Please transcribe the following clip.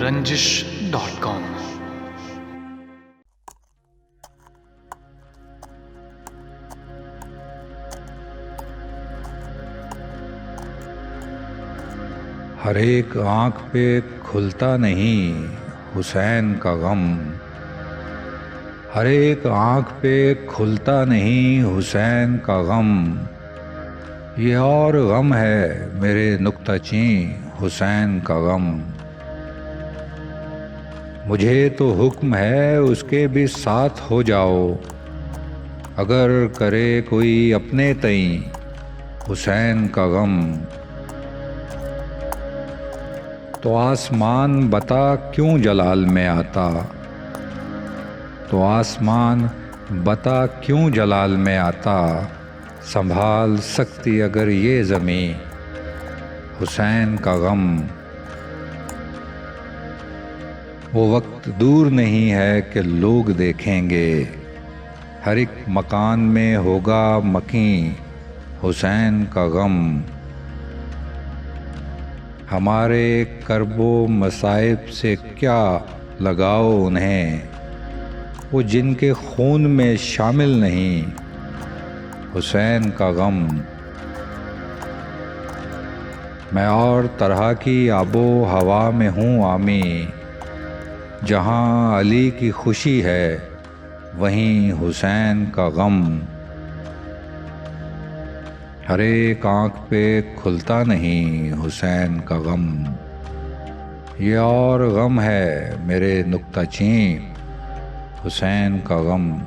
ranjish.com۔ ہر ایک آنکھ پہ کھلتا نہیں حسین کا غم، ہر ایک آنکھ پہ کھلتا نہیں حسین کا غم، یہ اور غم ہے میرے نکتہ چین حسین کا غم۔ مجھے تو حکم ہے اس کے بھی ساتھ ہو جاؤ، اگر کرے کوئی اپنے تئیں حسین کا غم۔ تو آسمان بتا کیوں جلال میں آتا، تو آسمان بتا کیوں جلال میں آتا، سنبھال سکتی اگر یہ زمیں حسین کا غم۔ وہ وقت دور نہیں ہے کہ لوگ دیکھیں گے، ہر ایک مکان میں ہوگا مکیں حسین کا غم۔ ہمارے کرب و مصائب سے کیا لگاؤ انہیں، وہ جن کے خون میں شامل نہیں حسین کا غم۔ میں اور طرح کی آب و ہوا میں ہوں عامی، جہاں علی کی خوشی ہے وہیں حسین کا غم۔ ہر ایک آنکھ پہ کھلتا نہیں حسین کا غم، یہ اور غم ہے میرے نکتہ چین حسین کا غم۔